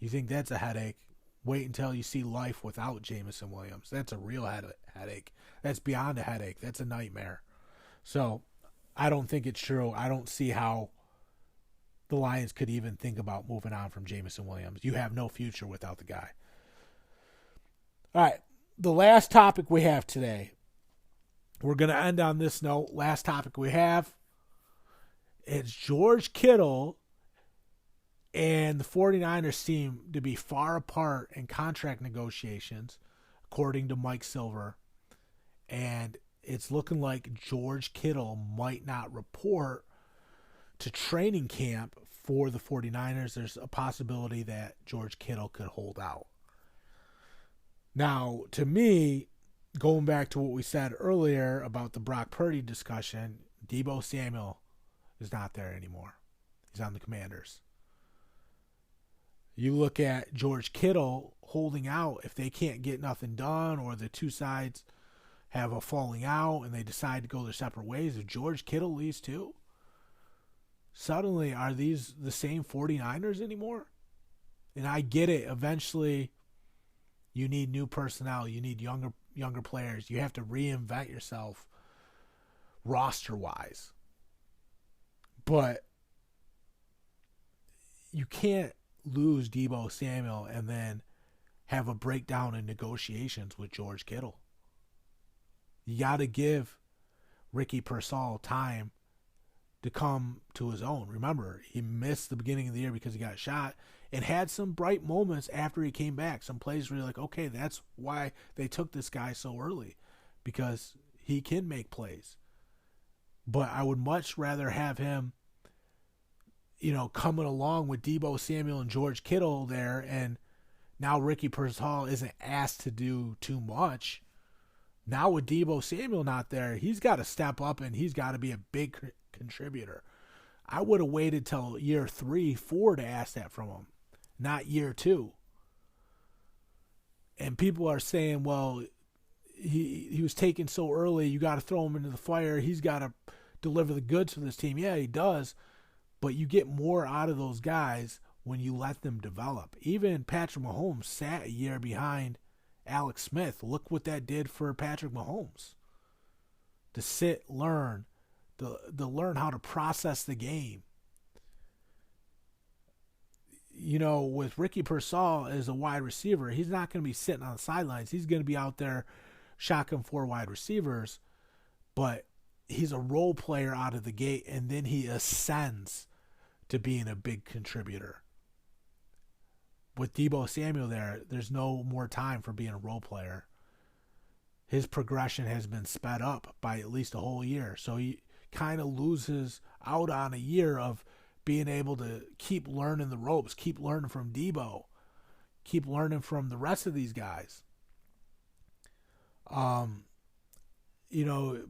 you think that's a headache? Wait until you see life without Jamison Williams. That's a real headache. That's beyond a headache. That's a nightmare. So I don't think it's true. I don't see how the Lions could even think about moving on from Jamison Williams. You have no future without the guy. All right, the last topic we have today. We're going to end on this note. Last topic we have. It's George Kittle and the 49ers seem to be far apart in contract negotiations, according to Mike Silver. And it's looking like George Kittle might not report to training camp for the 49ers. There's a possibility that George Kittle could hold out. Now, to me, going back to what we said earlier about the Brock Purdy discussion, Deebo Samuel is not there anymore. He's on the Commanders. You look at George Kittle holding out. If they can't get nothing done, or the two sides have a falling out and they decide to go their separate ways, if George Kittle leaves too, suddenly are these the same 49ers anymore? And I get it. Eventually, you need new personnel. You need younger players. You have to reinvent yourself roster-wise. But you can't lose Deebo Samuel and then have a breakdown in negotiations with George Kittle. You got to give Ricky Pearsall time to come to his own. Remember, he missed the beginning of the year because he got shot and had some bright moments after he came back. Some plays where you're like, okay, that's why they took this guy so early, because he can make plays. But I would much rather have him, coming along with Deebo Samuel and George Kittle there, and now Ricky Pearsall isn't asked to do too much. Now with Deebo Samuel not there, he's got to step up and he's got to be a big contributor. I would have waited till year 3, 4 to ask that from him, not year 2. And people are saying, well, he was taken so early, you got to throw him into the fire. He's got to deliver the goods for this team. Yeah, he does. But you get more out of those guys when you let them develop. Even Patrick Mahomes sat a year behind Alex Smith. Look what that did for Patrick Mahomes. To sit, learn, to learn how to process the game. With Ricky Pearsall as a wide receiver, he's not going to be sitting on the sidelines. He's going to be out there shotgun 4 wide receivers. But he's a role player out of the gate, and then he ascends to being a big contributor. With Deebo Samuel there's no more time for being a role player. His progression has been sped up by at least a whole year. So he kind of loses out on a year of being able to keep learning the ropes, keep learning from Deebo, keep learning from the rest of these guys.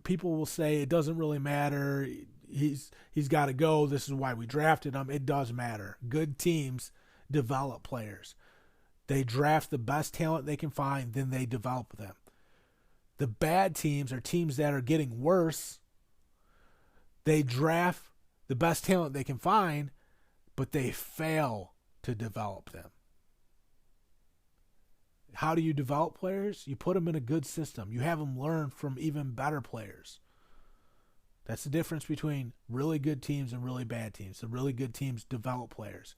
People will say it doesn't really matter. He's got to go. This is why we drafted him. It does matter. Good teams develop players. They draft the best talent they can find, then they develop them. The bad teams are teams that are getting worse. They draft the best talent they can find, but they fail to develop them. How do you develop players? You put them in a good system. You have them learn from even better players. That's the difference between really good teams and really bad teams. The really good teams develop players.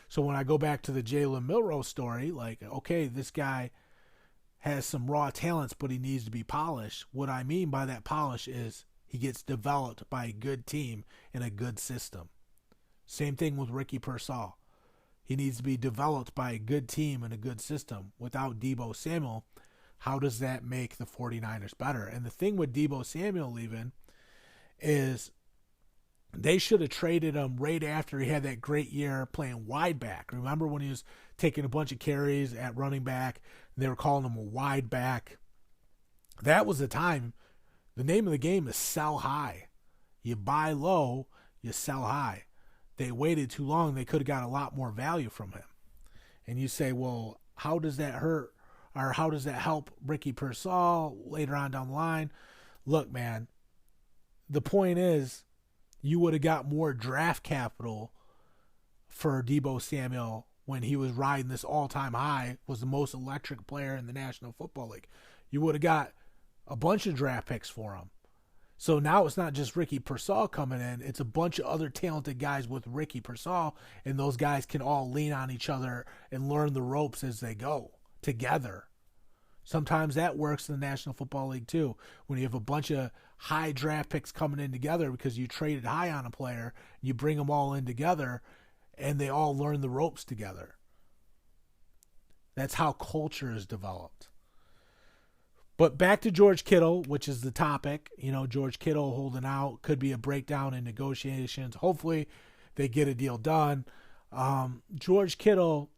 So when I go back to the Jalen Milroe story, like, okay, this guy has some raw talents, but he needs to be polished. What I mean by that polish is he gets developed by a good team and a good system. Same thing with Ricky Pearsall. He needs to be developed by a good team and a good system. Without Deebo Samuel, how does that make the 49ers better? And the thing with Deebo Samuel leaving is they should have traded him right after he had that great year playing wide back. Remember when he was taking a bunch of carries at running back, and they were calling him a wide back? That was the time. The name of the game is sell high. You buy low, you sell high. They waited too long. They could have got a lot more value from him. And you say, well, how does that hurt, or how does that help Ricky Pearsall later on down the line? Look, man, the point is you would have got more draft capital for Deebo Samuel when he was riding this all-time high, was the most electric player in the National Football League. You would have got a bunch of draft picks for him. So now it's not just Ricky Pearsall coming in. It's a bunch of other talented guys with Ricky Pearsall, and those guys can all lean on each other and learn the ropes as they go together. Sometimes that works in the National Football League too, when you have a bunch of high draft picks coming in together because you traded high on a player, you bring them all in together, and they all learn the ropes together. That's how culture is developed. But back to George Kittle, which is the topic. You know, George Kittle holding out, could be a breakdown in negotiations. Hopefully they get a deal done. George Kittle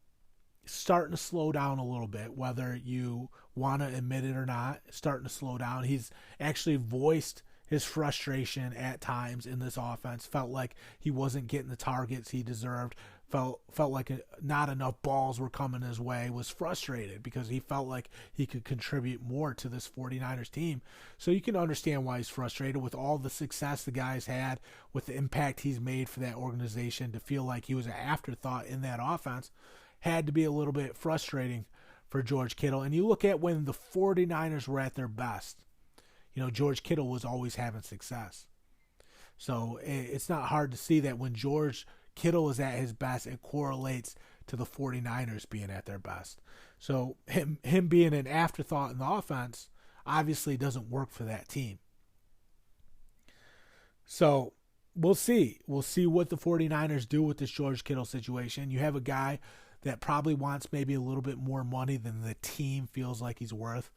starting to slow down a little bit, whether you want to admit it or not. Starting to slow down. He's actually voiced his frustration at times in this offense. Felt like he wasn't getting the targets he deserved. Felt like not enough balls were coming his way. Was frustrated because he felt like he could contribute more to this 49ers team. So you can understand why he's frustrated with all the success the guy's had, with the impact he's made for that organization. To feel like he was an afterthought in that offense had to be a little bit frustrating for George Kittle. And you look at when the 49ers were at their best, you know, George Kittle was always having success. So it's not hard to see that when George Kittle is at his best, it correlates to the 49ers being at their best. So him being an afterthought in the offense obviously doesn't work for that team. So we'll see. We'll see what the 49ers do with this George Kittle situation. You have a guy that probably wants maybe a little bit more money than the team feels like he's worth.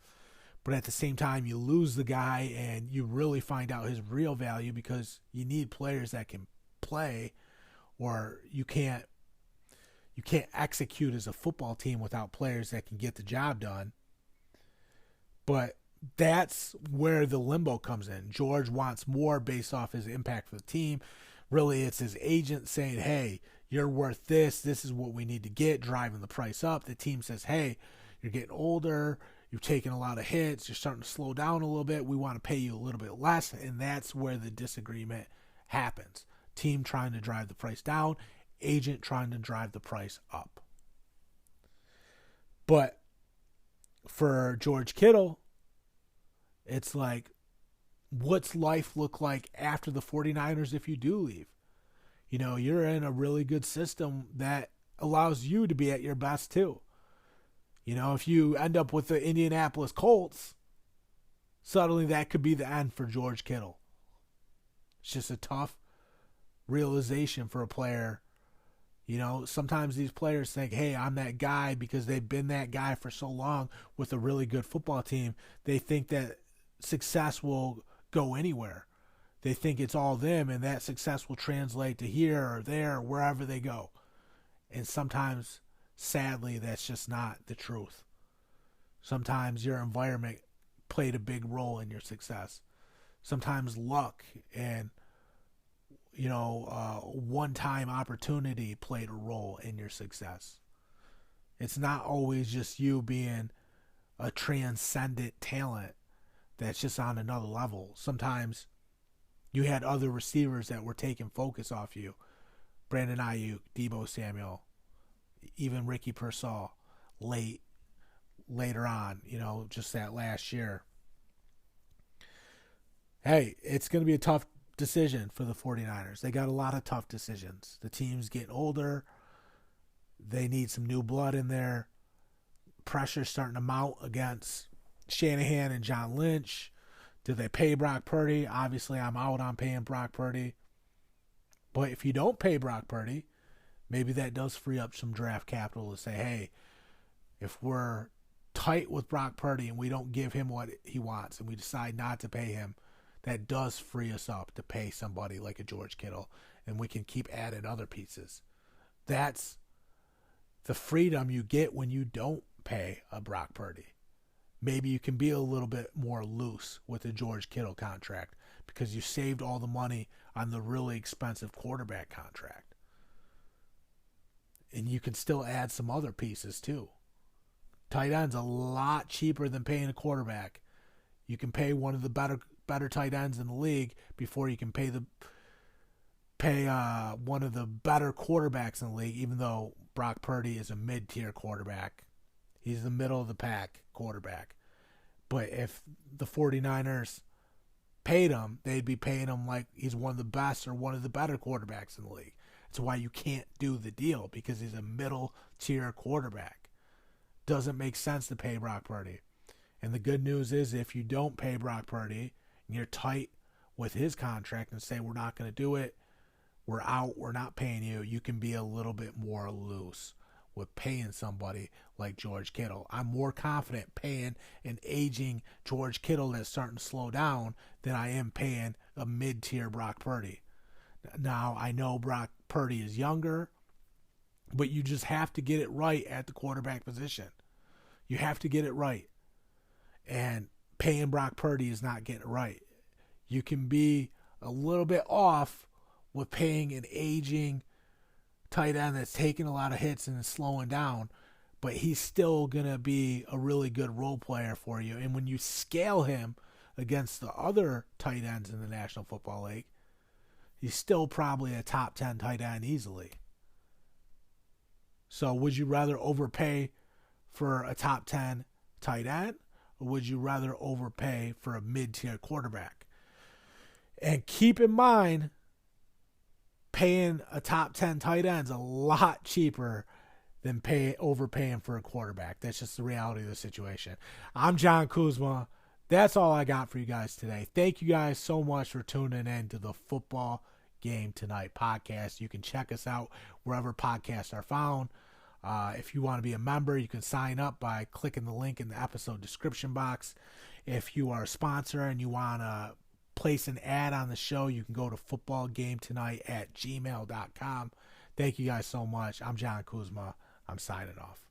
But at the same time, you lose the guy and you really find out his real value because you need players that can play, or you can't execute as a football team without players that can get the job done. But that's where the limbo comes in. George wants more based off his impact for the team. Really, it's his agent saying, hey, you're worth this. This is what we need to get, driving the price up. The team says, hey, you're getting older. You've taken a lot of hits. You're starting to slow down a little bit. We want to pay you a little bit less. And that's where the disagreement happens. Team trying to drive the price down. Agent trying to drive the price up. But for George Kittle, it's like, what's life look like after the 49ers if you do leave? You know, you're in a really good system that allows you to be at your best too. You know, if you end up with the Indianapolis Colts, suddenly that could be the end for George Kittle. It's just a tough realization for a player. You know, sometimes these players think, hey, I'm that guy because they've been that guy for so long with a really good football team. They think that success will go anywhere. They think it's all them and that success will translate to here or there or wherever they go. And sometimes, sadly, that's just not the truth. Sometimes your environment played a big role in your success. Sometimes luck and, you know, one-time opportunity played a role in your success. It's not always just you being a transcendent talent that's just on another level. Sometimes you had other receivers that were taking focus off you. Brandon Ayuk, Deebo Samuel, even Ricky Pearsall later on, you know, just that last year. Hey, it's going to be a tough decision for the 49ers. They got a lot of tough decisions. The team's getting older. They need some new blood in there. Pressure's starting to mount against Shanahan and John Lynch. Do they pay Brock Purdy? Obviously, I'm out on paying Brock Purdy. But if you don't pay Brock Purdy, maybe that does free up some draft capital to say, hey, if we're tight with Brock Purdy and we don't give him what he wants and we decide not to pay him, that does free us up to pay somebody like a George Kittle, and we can keep adding other pieces. That's the freedom you get when you don't pay a Brock Purdy. Maybe you can be a little bit more loose with the George Kittle contract because you saved all the money on the really expensive quarterback contract. And you can still add some other pieces too. Tight end's a lot cheaper than paying a quarterback. You can pay one of the better tight ends in the league before you can pay one of the better quarterbacks in the league, even though Brock Purdy is a mid-tier quarterback. He's the middle of the pack quarterback. But if the 49ers paid him, they'd be paying him like he's one of the best or one of the better quarterbacks in the league. That's why you can't do the deal, because he's a middle-tier quarterback. Doesn't make sense to pay Brock Purdy. And the good news is if you don't pay Brock Purdy and you're tight with his contract and say we're not going to do it, we're out, we're not paying you, you can be a little bit more loose with paying somebody like George Kittle. I'm more confident paying an aging George Kittle that's starting to slow down than I am paying a mid-tier Brock Purdy. Now, I know Brock Purdy is younger, but you just have to get it right at the quarterback position. You have to get it right. And paying Brock Purdy is not getting it right. You can be a little bit off with paying an aging tight end that's taking a lot of hits and is slowing down, but he's still going to be a really good role player for you. And when you scale him against the other tight ends in the National Football League, he's still probably a top 10 tight end easily. So would you rather overpay for a top 10 tight end, or would you rather overpay for a mid-tier quarterback? And keep in mind, paying a top 10 tight end is a lot cheaper than overpaying for a quarterback. That's just the reality of the situation. I'm John Kuzma. That's all I got for you guys today. Thank you guys so much for tuning in to the Football Game Tonight podcast. You can check us out wherever podcasts are found. If you want to be a member, you can sign up by clicking the link in the episode description box. If you are a sponsor and you want to place an ad on the show, you can go to footballgametonight@gmail.com. Thank you guys so much. I'm John Kuzma. I'm signing off.